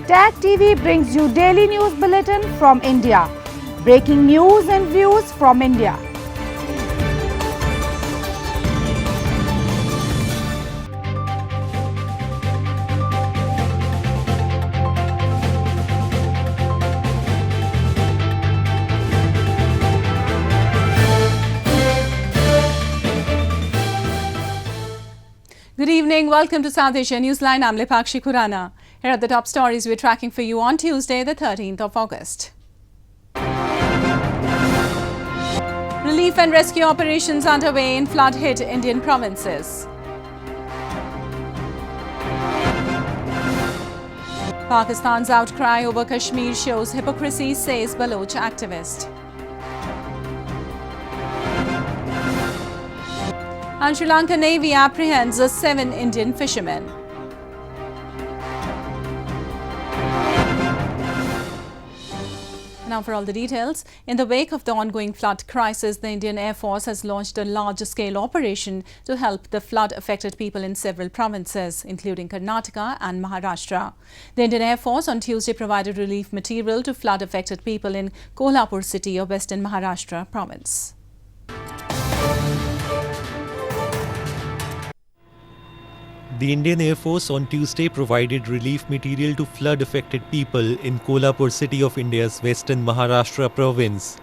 Tag TV brings you daily news bulletin from India. Breaking news and views from India. Good evening. Welcome to South Asia Newsline. I'm Lipakshi Khurana. Here are the top stories we're tracking for you on Tuesday, the 13th of August. Relief and rescue operations underway in flood-hit Indian provinces. Pakistan's outcry over Kashmir shows hypocrisy, says Baloch activist. And Sri Lanka Navy apprehends 7 Indian fishermen. Now for all the details. In the wake of the ongoing flood crisis, the Indian Air Force has launched a large-scale operation to help the flood-affected people in several provinces, including Karnataka and Maharashtra. The Indian Air Force on Tuesday provided relief material to flood-affected people in Kolhapur city of Western Maharashtra province. The Indian Air Force on Tuesday provided relief material to flood-affected people in Kolhapur city of India's Western Maharashtra province.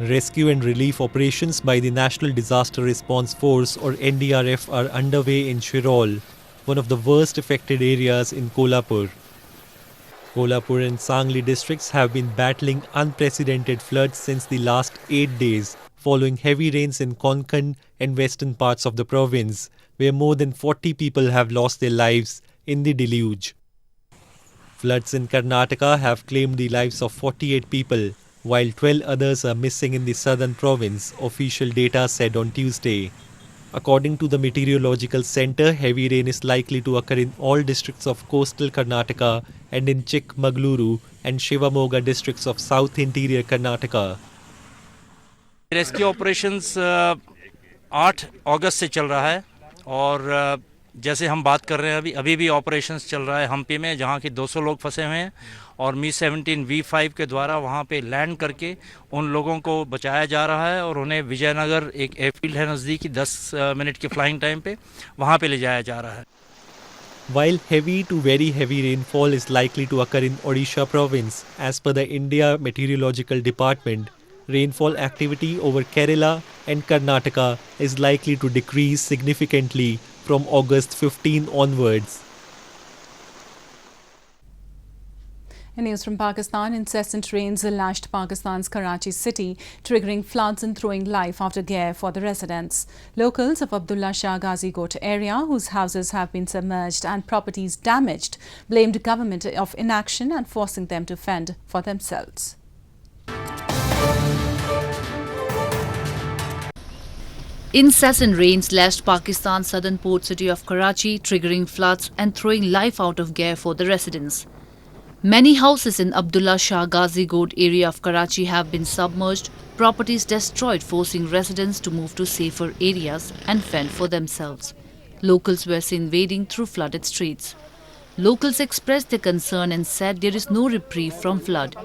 Rescue and relief operations by the National Disaster Response Force or NDRF are underway in Shirol, one of the worst affected areas in Kolhapur. Kolhapur and Sangli districts have been battling unprecedented floods since the last 8 days, following heavy rains in Konkan and western parts of the province, where more than 40 people have lost their lives in the deluge. Floods in Karnataka have claimed the lives of 48 people, while 12 others are missing in the southern province, official data said on Tuesday. According to the Meteorological Centre, heavy rain is likely to occur in all districts of coastal Karnataka and in Chikmagaluru and Shivamoga districts of South Interior Karnataka. Rescue operations 8 अगस्त से चल रहा है और जैसे हम बात कर रहे हैं अभी भी ऑपरेशंस चल रहा है हम्पी में, जहां कि 200 लोग फंसे हुए हैं और मी-17 V5 के द्वारा वहां पे लैंड करके उन लोगों को बचाया जा रहा है और उन्हें विजयनगर एक एयरफील्ड है नज़दीकी 10 मिनट की फ्लाइंग टाइम पे वहां पे ले जाया जा रहा है. While heavy to very heavy rainfall is likely to occur in Odisha province, as per the India Meteorological Department, rainfall activity over Kerala and Karnataka is likely to decrease significantly from August 15 onwards. In news from Pakistan, incessant rains lashed Pakistan's Karachi city, triggering floods and throwing life after gear for the residents. Locals of Abdullah Shah Ghazi Goat area, whose houses have been submerged and properties damaged, blamed government of inaction and forcing them to fend for themselves. Incessant rains lashed Pakistan's southern port city of Karachi, triggering floods and throwing life out of gear for the residents. Many houses in Abdullah Shah Ghazi Goat area of Karachi have been submerged, properties destroyed, forcing residents to move to safer areas and fend for themselves. Locals were seen wading through flooded streets. Locals expressed their concern and said there is no reprieve from flood.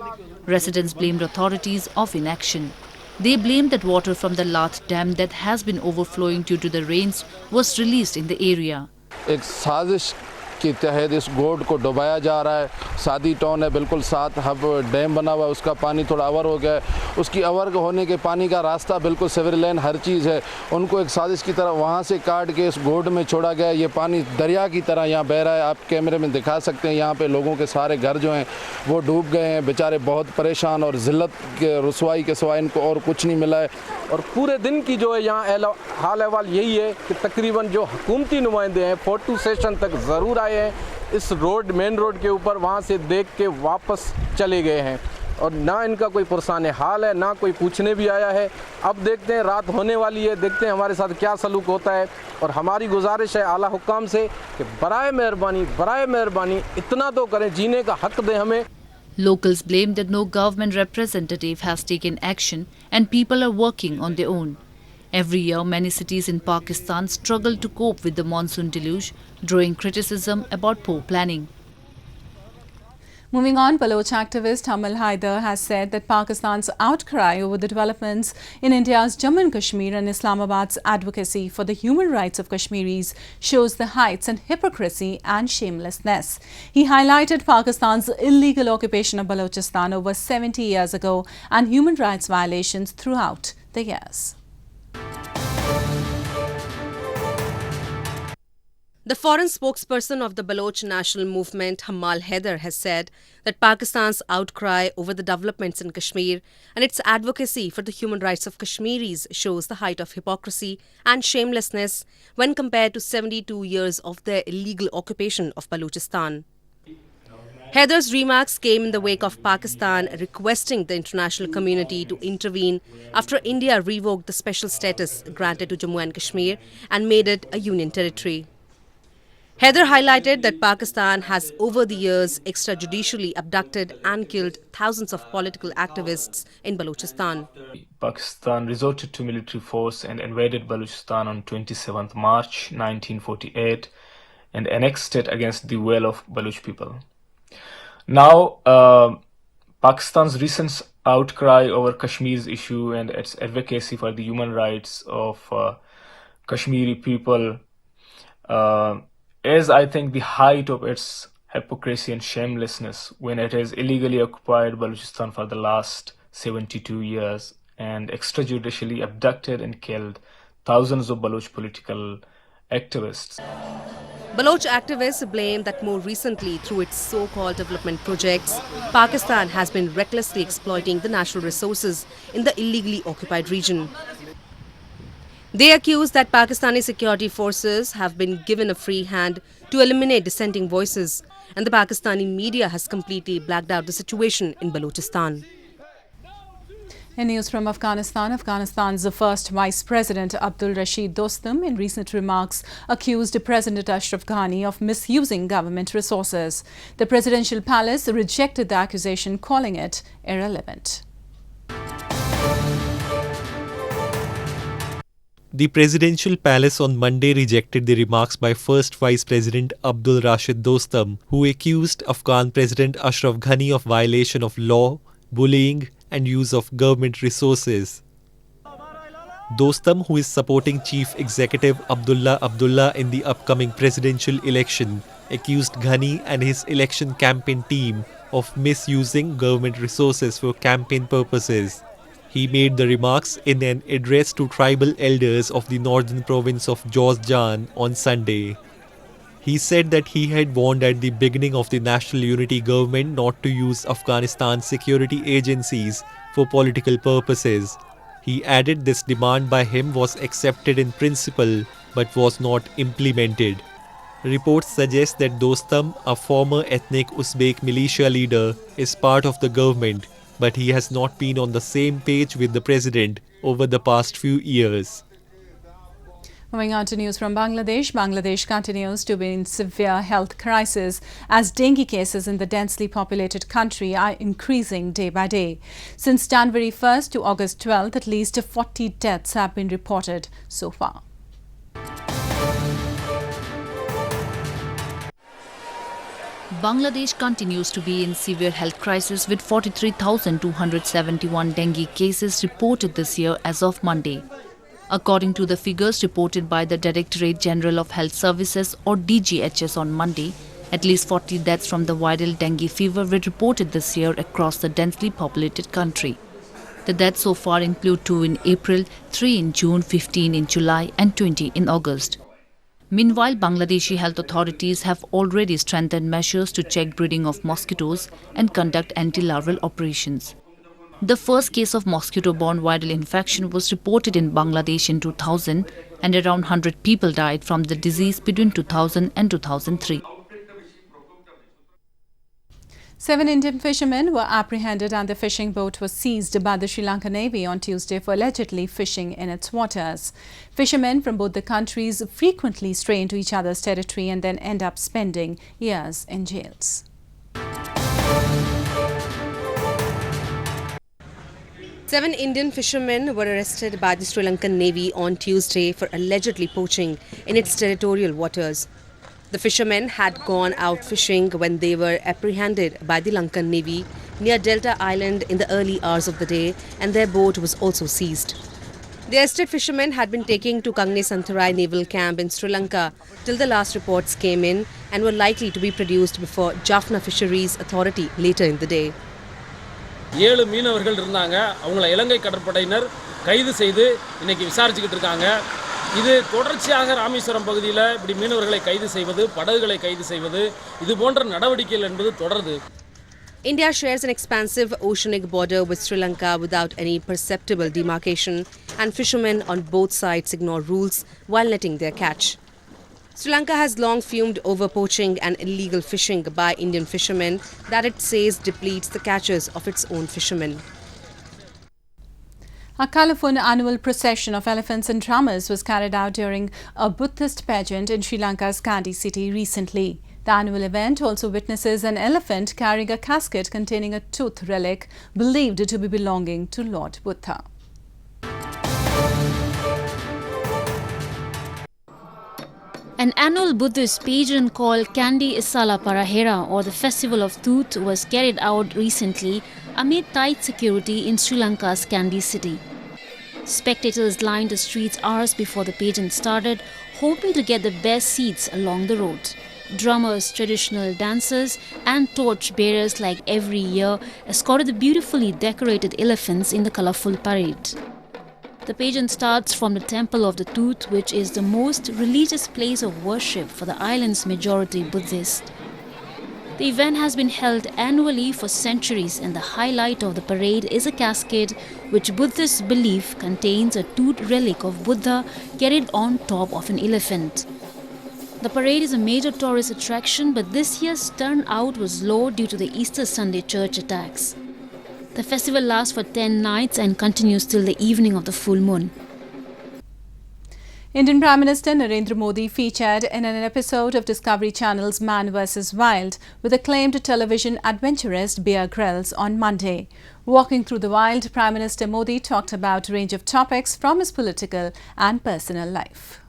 Residents blamed authorities of inaction. They blamed that water from the Lat Dam that has been overflowing due to the rains was released in the area. एक साजिश के तहत इस गोड को डुबाया जा रहा है. सादी टाउन है, बिल्कुल साथ हब डैम बना हुआ है, उसका पानी थोड़ा अवर हो गया है. उसकी अवर होने के पानी का रास्ता बिल्कुल सिविल लाइन हर चीज़ है. उनको एक साजिश की तरह वहाँ से काट के इस गोड में छोड़ा गया. ये पानी दरिया की तरह यहाँ बह रहा है. आप कैमरे में दिखा सकते हैं यहाँ पे लोगों के सारे घर जो हैं वो डूब गए हैं. बेचारे बहुत परेशान और ज़िल्लत के रसवाई के सिवाय इनको और कुछ नहीं मिला है. और पूरे दिन की जो है यहाँ हाल अहवाल यही है कि तकरीबन जो हुकूमती नुमाइंदे हैं 42 सेशन तक ज़रूर आए हैं इस रोड मेन रोड के ऊपर, वहाँ से देख के वापस चले गए हैं और ना इनका कोई पुरसान हाल है, ना कोई पूछने भी आया है. अब देखते हैं, रात होने वाली है, देखते हैं हमारे साथ क्या सलूक होता है. और हमारी गुजारिश है आला हुक्काम से कि बराए मेहरबानी इतना तो करें, जीने का हक दें हमें. Locals blame that no government representative has taken action and people are working on their own. Every year, many cities in Pakistan struggle to cope with the monsoon deluge, drawing criticism about poor planning. Moving on, Baloch activist Hamal Haider has said that Pakistan's outcry over the developments in India's Jammu and Kashmir and Islamabad's advocacy for the human rights of Kashmiris shows the heights and hypocrisy and shamelessness. He highlighted Pakistan's illegal occupation of Balochistan over 70 years ago and human rights violations throughout the years. The foreign spokesperson of the Baloch National Movement, Hamal Haider, has said that Pakistan's outcry over the developments in Kashmir and its advocacy for the human rights of Kashmiris shows the height of hypocrisy and shamelessness when compared to 72 years of their illegal occupation of Balochistan. Haider's remarks came in the wake of Pakistan requesting the international community to intervene after India revoked the special status granted to Jammu and Kashmir and made it a union territory. Haider highlighted that Pakistan has over the years extrajudicially abducted and killed thousands of political activists in Balochistan. Pakistan resorted to military force and invaded Balochistan on 27th March 1948 and annexed it against the will of Baloch people. Now, Pakistan's recent outcry over Kashmir's issue and its advocacy for the human rights of Kashmiri people is, I think, the height of its hypocrisy and shamelessness when it has illegally occupied Balochistan for the last 72 years and extrajudicially abducted and killed thousands of Baloch political activists. Baloch activists blame that more recently, through its so-called development projects, Pakistan has been recklessly exploiting the natural resources in the illegally occupied region. They accuse that Pakistani security forces have been given a free hand to eliminate dissenting voices, and the Pakistani media has completely blacked out the situation in Balochistan. In news from Afghanistan, Afghanistan's first Vice President Abdul Rashid Dostum in recent remarks accused President Ashraf Ghani of misusing government resources. The presidential palace rejected the accusation, calling it irrelevant. The presidential palace on Monday rejected the remarks by First Vice President Abdul Rashid Dostum, who accused Afghan President Ashraf Ghani of violation of law, bullying, and use of government resources. Dostum, who is supporting Chief Executive Abdullah Abdullah in the upcoming presidential election, accused Ghani and his election campaign team of misusing government resources for campaign purposes. He made the remarks in an address to tribal elders of the northern province of Jawzjan on Sunday. He said that he had warned at the beginning of the National Unity Government not to use Afghanistan's security agencies for political purposes. He added this demand by him was accepted in principle but was not implemented. Reports suggest that Dostum, a former ethnic Uzbek militia leader, is part of the government, but he has not been on the same page with the president over the past few years. Moving on to news from Bangladesh. Bangladesh continues to be in severe health crisis as dengue cases in the densely populated country are increasing day by day. Since January 1st to August 12th, at least 40 deaths have been reported so far. Bangladesh continues to be in severe health crisis with 43,271 dengue cases reported this year as of Monday. According to the figures reported by the Directorate General of Health Services or DGHS on Monday, at least 40 deaths from the viral dengue fever were reported this year across the densely populated country. The deaths so far include 2 in April, 3 in June, 15 in July and 20 in August. Meanwhile, Bangladeshi health authorities have already strengthened measures to check breeding of mosquitoes and conduct anti-larval operations. The first case of mosquito-borne viral infection was reported in Bangladesh in 2000 and around 100 people died from the disease between 2000 and 2003. 7 Indian fishermen were apprehended and the fishing boat was seized by the Sri Lankan Navy on Tuesday for allegedly fishing in its waters. Fishermen from both the countries frequently stray into each other's territory and then end up spending years in jails. Seven Indian fishermen were arrested by the Sri Lankan Navy on Tuesday for allegedly poaching in its territorial waters. The fishermen had gone out fishing when they were apprehended by the Lankan Navy near Delta Island in the early hours of the day, and their boat was also seized. The arrested fishermen had been taken to Kangne Santharai Naval Camp in Sri Lanka till the last reports came in and were likely to be produced before Jaffna Fisheries Authority later in the day. 7 மீனவர்கள் இருந்தாங்க. அவங்கள இலங்கை கடற்படையினர் கைது செய்து இன்னைக்கு விசாரிச்சுக்கிட்டு இருக்காங்க. இது தொடர்ச்சியாக ராமேஸ்வரம் பகுதியில் இப்படி மீனவர்களை கைது செய்வது, படகுகளை கைது செய்வது, இது போன்ற நடவடிக்கைகள் என்பது தொடருது. India shares an expansive oceanic border with Sri Lanka without any perceptible demarcation, and fishermen on both sides ignore rules while netting their catch. Sri Lanka has long fumed over poaching and illegal fishing by Indian fishermen that it says depletes the catches of its own fishermen. A colourful annual procession of elephants and drummers was carried out during a Buddhist pageant in Sri Lanka's Kandy city recently. The annual event also witnesses an elephant carrying a casket containing a tooth relic believed to be belonging to Lord Buddha. An annual Buddhist pageant called Kandy Isala Parahera, or the Festival of Tooth, was carried out recently amid tight security in Sri Lanka's Kandy city. Spectators lined the streets hours before the pageant started, hoping to get the best seats along the road. Drummers, traditional dancers and torch bearers, like every year, escorted the beautifully decorated elephants in the colourful parade. The pageant starts from the Temple of the Tooth, which is the most religious place of worship for the island's majority Buddhist. The event has been held annually for centuries, and the highlight of the parade is a casket which Buddhists believe contains a tooth relic of Buddha carried on top of an elephant. The parade is a major tourist attraction, but this year's turnout was low due to the Easter Sunday church attacks. The festival lasts for 10 nights and continues till the evening of the full moon. Indian Prime Minister Narendra Modi featured in an episode of Discovery Channel's Man vs. Wild with acclaimed television adventurist Bear Grylls on Monday. Walking through the wild, Prime Minister Modi talked about a range of topics from his political and personal life.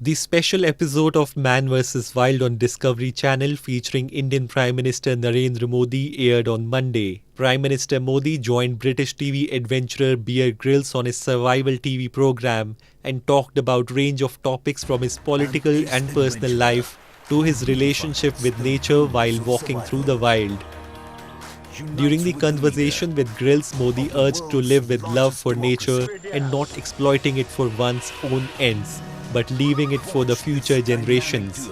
The special episode of Man vs. Wild on Discovery Channel featuring Indian Prime Minister Narendra Modi aired on Monday. Prime Minister Modi joined British TV adventurer Bear Grylls on his survival TV program and talked about a range of topics from his political and personal life to his relationship with nature while walking through the wild. During the conversation with Grylls, Modi urged to live with love for nature and not exploiting it for one's own ends, but leaving it for the future generations.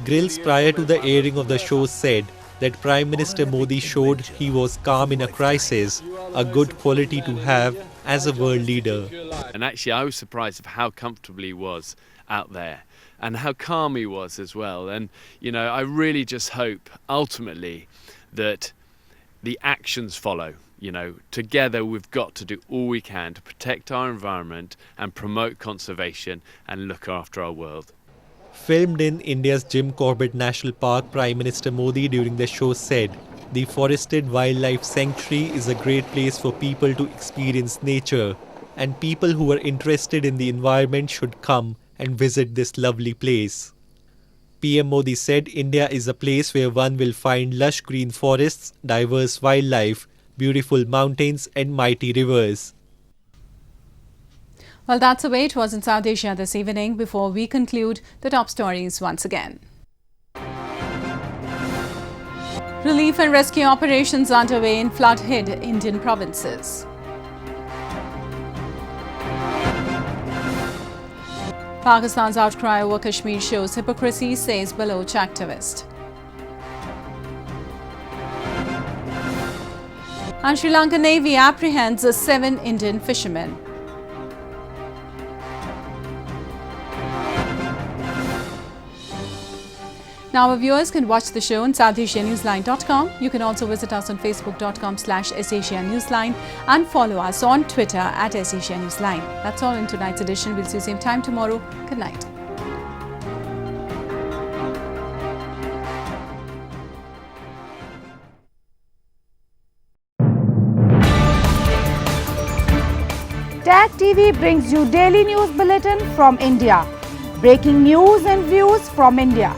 Grylls, prior to the airing of the show, said that Prime Minister Modi showed he was calm in a crisis, a good quality to have as a world leader. And actually I was surprised of how comfortable he was out there and how calm he was as well. And, you know, I really just hope ultimately that the actions follow. You know, together we've got to do all we can to protect our environment and promote conservation and look after our world. Filmed in India's Jim Corbett National Park, Prime Minister Modi during the show said, "The forested wildlife sanctuary is a great place for people to experience nature, and people who are interested in the environment should come and visit this lovely place." PM Modi said India is a place where one will find lush green forests, diverse wildlife, beautiful mountains and mighty rivers. Well, that's the way it was in South Asia this evening. Before we conclude, the top stories once again. Relief and rescue operations underway in flood-hit Indian provinces. Pakistan's outcry over Kashmir shows hypocrisy, says Baloch activist. And Sri Lankan Navy apprehends 7 Indian fishermen. Now our viewers can watch the show on SouthAsiaNewsline.com. You can also visit us on Facebook.com/SAsiaNewsline and follow us on Twitter @SAsiaNewsline. That's all in tonight's edition. We'll see you same time tomorrow. Good night. Tag TV brings you daily news bulletin from India. Breaking news and views from India.